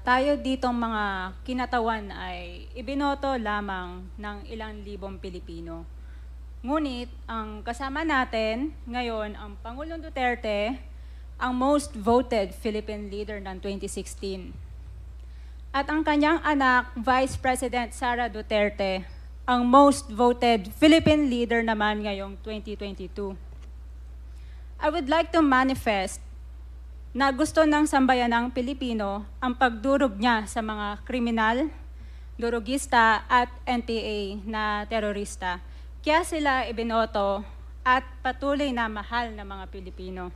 Tayo ditong mga kinatawan ay ibinoto lamang ng ilang libong Pilipino. Ngunit ang kasama natin ngayon ang Pangulong Duterte, ang most voted Philippine leader ng 2016. At ang kanyang anak, Vice President Sara Duterte, ang most voted Philippine leader naman ngayong 2022. I would like to manifest na gusto ng sambayanang Pilipino ang pagdurog niya sa mga kriminal, durugista at NPA na terorista. Kaya sila ibinoto at patuloy na mahal ng mga Pilipino.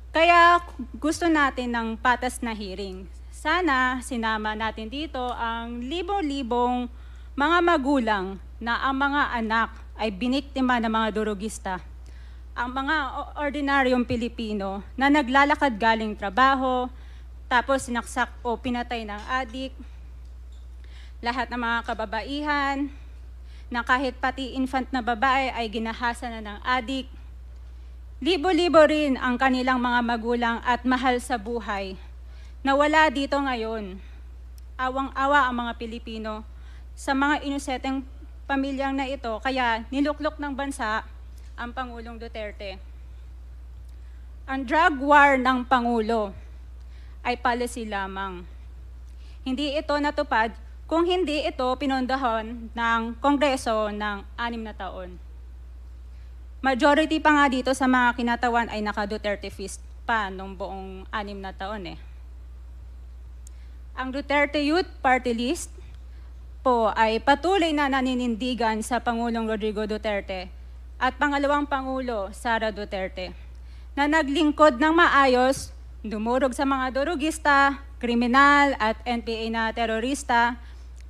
Kaya gusto natin ng patas na hearing. Sana sinama natin dito ang libo-libong mga magulang na ang mga anak ay biniktima ng mga durugista. Ang mga ordinaryong Pilipino na naglalakad galing trabaho, tapos sinaksak o pinatay ng adik, lahat ng mga kababaihan, na kahit pati infant na babae ay ginahasa na ng adik. Libo-libo rin ang kanilang mga magulang at mahal sa buhay na wala dito ngayon. Awang-awa ang mga Pilipino sa mga inosenteng pamilyang na ito, kaya niluklok ng bansa ang Pangulong Duterte. Ang drug war ng Pangulo ay policy lamang. Hindi ito natupad kung hindi ito pinondohan ng Kongreso ng 6 na taon. Majority pa nga dito sa mga kinatawan ay naka-Duterte fist pa nung buong 6 na taon eh. Ang Duterte Youth Party List po ay patuloy na naninindigan sa Pangulong Rodrigo Duterte at pangalawang Pangulo, Sara Duterte, na naglingkod ng maayos, dumurog sa mga durugista, kriminal at NPA na terorista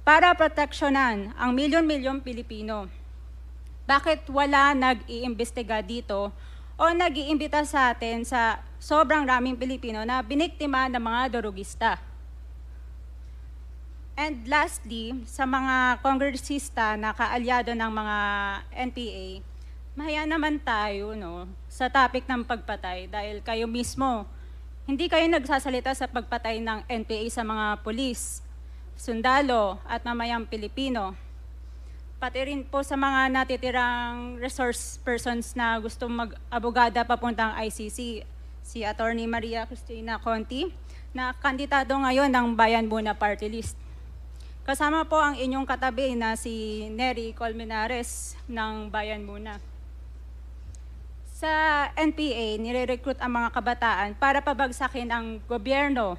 para proteksyonan ang milyon-milyong Pilipino. Bakit wala nag-iimbestiga dito o nag-iimbita sa atin sa sobrang raming Pilipino na biniktima ng mga durugista? And lastly, sa mga kongresista na kaalyado ng mga NPA, mahaya naman tayo sa topic ng pagpatay dahil kayo mismo, hindi kayo nagsasalita sa pagpatay ng NPA sa mga pulis, sundalo at mamayang Pilipino. Pati rin po sa mga natitirang resource persons na gusto mag-abogada papuntang ICC, si Attorney Maria Cristina Conti, na kandidato ngayon ng Bayan Muna Party List. Kasama po ang inyong katabi na si Nery Colmenares ng Bayan Muna. Sa NPA, nire-recruit ang mga kabataan para pabagsakin ang gobyerno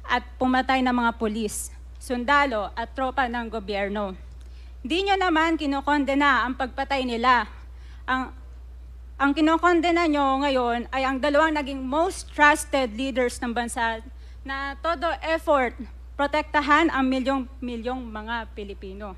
at pumatay ng mga pulis, sundalo at tropa ng gobyerno. Di nyo naman kinokondena ang pagpatay nila. Ang kinokondena nyo ngayon ay ang dalawang naging most trusted leaders ng bansa na todo effort protektahan ang milyong-milyong mga Pilipino.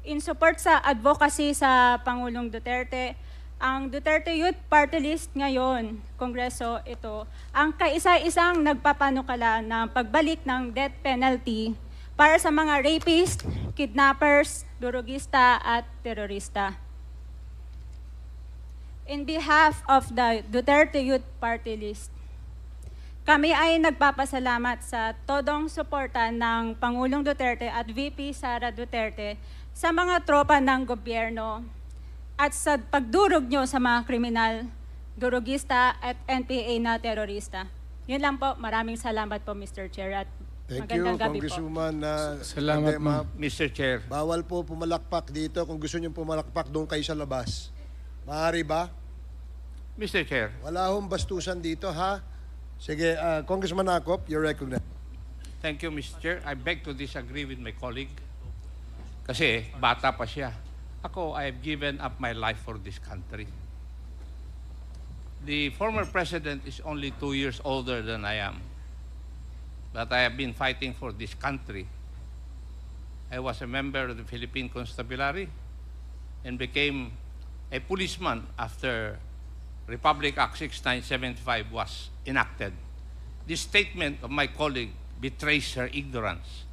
In support sa advocacy sa Pangulong Duterte, ang Duterte Youth Party List ngayon, Kongreso ito, ang kaisa-isang nagpapanukala ng pagbalik ng death penalty para sa mga rapist, kidnappers, durugista at terorista. In behalf of the Duterte Youth Party List, kami ay nagpapasalamat sa todong suporta ng Pangulong Duterte at VP Sara Duterte sa mga tropa ng gobyerno at sa pagdurog nyo sa mga kriminal, durugista at NPA na terorista. Yun lang po. Maraming salamat po, Mr. Chair. At magandang gabi po. Congresswoman. Salamat, ma'am. Mr. Chair. Bawal po pumalakpak dito. Kung gusto niyo pumalakpak, doon kayo sa labas. Maaari ba? Mr. Chair. Wala hong bastusan dito, ha? Sige, Congressman Acop, you're recognized. Thank you, Mr. Chair. I beg to disagree with my colleague. Kasi bata pa siya. Ako, I have given up my life for this country. The former president is only 2 years older than I am. But I have been fighting for this country. I was a member of the Philippine Constabulary and became a policeman after Republic Act 6975 was enacted. This statement of my colleague betrays her ignorance.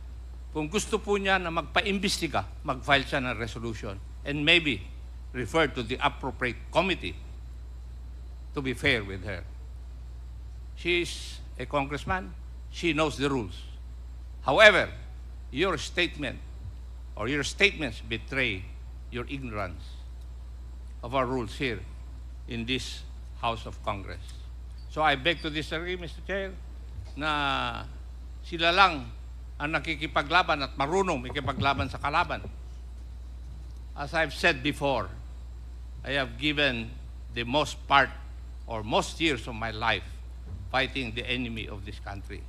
Kung gusto po niya na magpa-imbestiga, mag-file siya ng resolution and maybe refer to the appropriate committee to be fair with her. She is a congressman. she knows the rules. However, your statement or your statements betray your ignorance of our rules here in this House of Congress. So I beg to disagree, Mr. Chair, na sila lang ang nakikipaglaban at marunong makipaglaban sa kalaban. As I've said before, I have given the most part or most years of my life fighting the enemy of this country.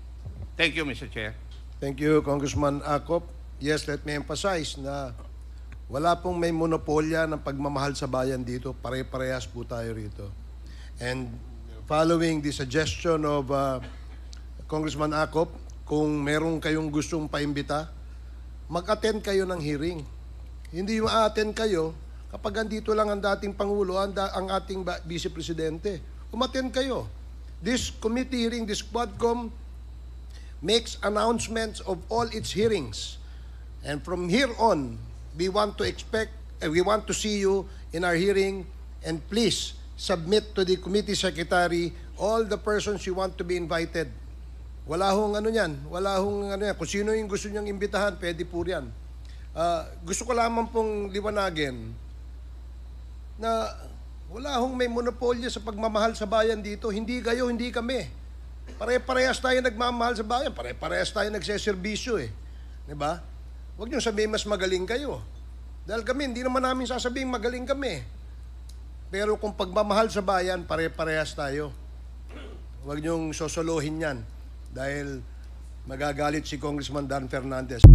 Thank you, Mr. Chair. Thank you, Congressman Acop. Yes, let me emphasize na wala pong may monopolya ng pagmamahal sa bayan dito. Pare-parehas po tayo rito. And following the suggestion of Congressman Acop, kung meron kayong gustong paimbita, mag-attend kayo ng hearing. Hindi ma-attend kayo kapag andito lang ang dating Pangulo, ang ating Vice Presidente. Umattend kayo. This committee hearing, this Quadcom, makes announcements of all its hearings. And from here on, we want to see you in our hearing, and please submit to the committee secretary all the persons you want to be invited. Wala hong ano yan, wala hong ano yan. Kung sino yung gusto niyang imbitahan, pwede po yan. Gusto ko lamang pong liwanagin na wala hong may monopolya sa pagmamahal sa bayan dito. Hindi kayo, hindi kami. Pare-parehas tayo nagmamahal sa bayan. Pare-parehas tayo nagseserbisyo eh. Diba? Huwag niyo sabihin mas magaling kayo. Dahil kami, hindi naman namin sasabihin magaling kami. Pero kung pagmamahal sa bayan, pare-parehas tayo. Huwag niyong sosolohin yan. Dahil magagalit si Congressman Dan Fernandez.